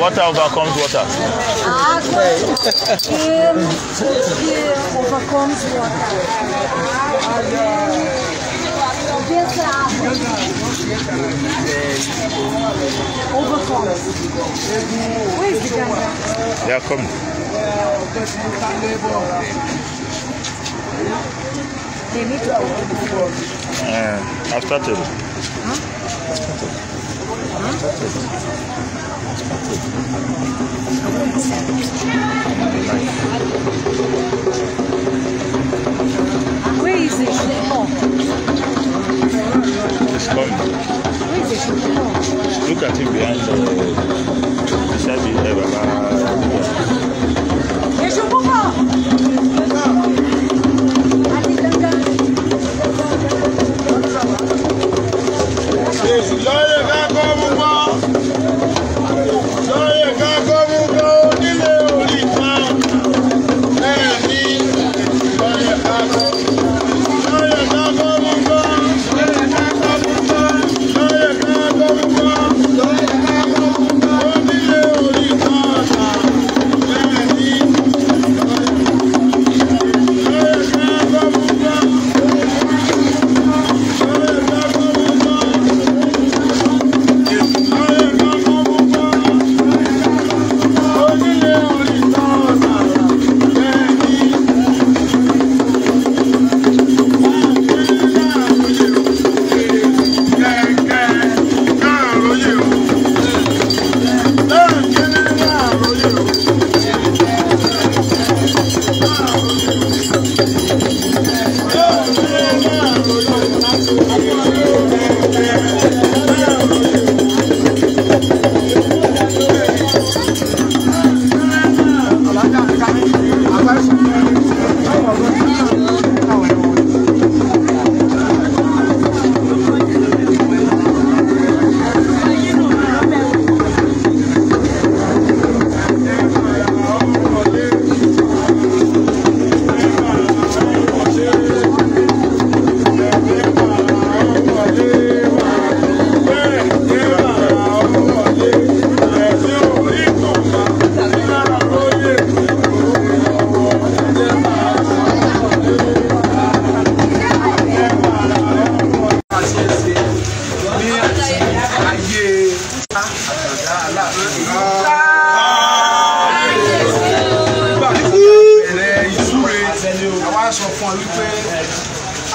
Water overcomes water. A água que overcomes water. This água overcomes. Where is the camera? They are coming. They need to go. I've started. Huh? Where is the shofar? It's coming. Where is the shofar? Look at him behind the Shabi. The shofar!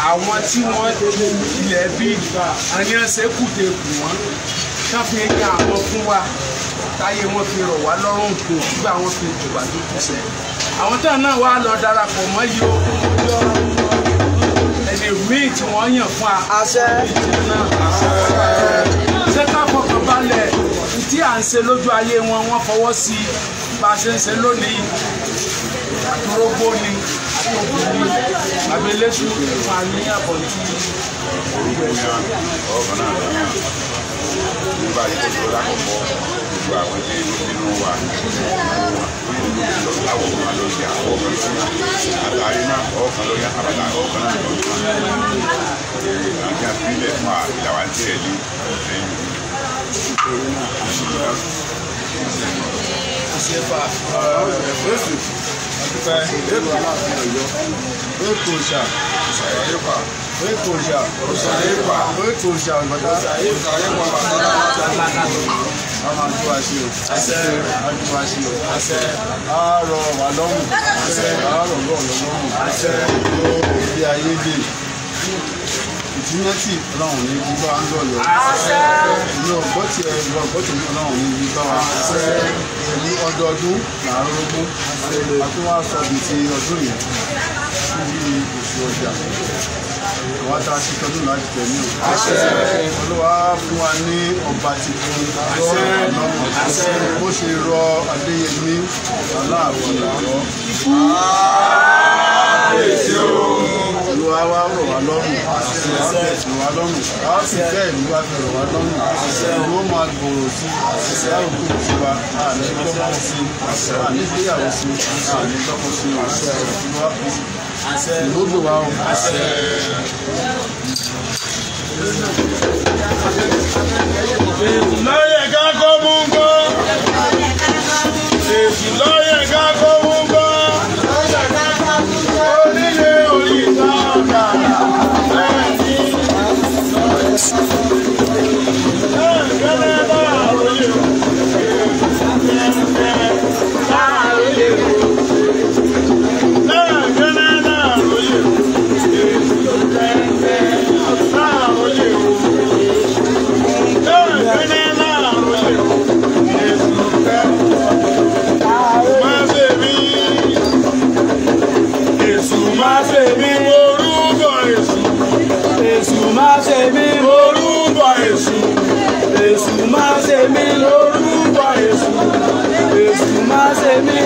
Àwọn tí wọ́n ilẹ̀ bí àyàn ṣekúte kù wọ́n kán fi ń yan àwọn fún wa táyé wọn fi rọ̀ wá lọ́rùn kò gbà wọ́n fi jùbà tó kù sẹ́. Àwọn táwọn náà wá lọ darapọ̀ mọ́ yìí ó ẹni míì tí wọ́n yàn fún àṣẹ náà. Ṣé ká fọkàn balẹ̀ tí à ń ṣe lójú ayé wọn wọ́n fọwọ́ sí bá a ṣe ń ṣe lónìí àtúrógbó ni àtòkùnrin abẹ́lẹ́sù fún àníyànbọ̀ tí ọkàn náà lọ́yàn nígbà yìí tó lákòókò gbogbo àwọn tí nínú wa láwọ̀ kan ló ṣe àwọn ọkàn sí àtàrí náà ọkàn ló yá àbàtà ọkàn náà ló ṣe àti àfihàn fún àìlàwà tí ẹ̀ ní ìtúnyẹ́tì ọlọ́run ní gbígbá ń lọ lọ ìlú ọgbọ́tì ẹ̀rọ ọgbọ́tì ọlọ́run ní gbígbá wa ní ọdọọdún làárọ̀ ogún àti wọ́n á sọ bí ti ọdún yẹn níbi oṣù ọjà wọ́n ta sí tọdún láti tẹ̀lé o olúwa fún wa ní ọba titun bó ṣe rọ Adéyẹmí Aláàfin lọ́rọ̀ olúwa wa rọ̀ wá lọ́rùn rọ̀ wá lọ́rùn a ó sì fẹ́ ìlú wa fi rọ̀ wá lọ́rùn ìlú ó máa gbòòrò sí àṣìṣe àròkù tiwa àní gbọ́mọ sí àní gbéyàwó sí àní tọ́kọ sí ìlú wa fi ìlú gbè wá o. lóye ká kó mú gbó. ṣe mí.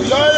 Lord.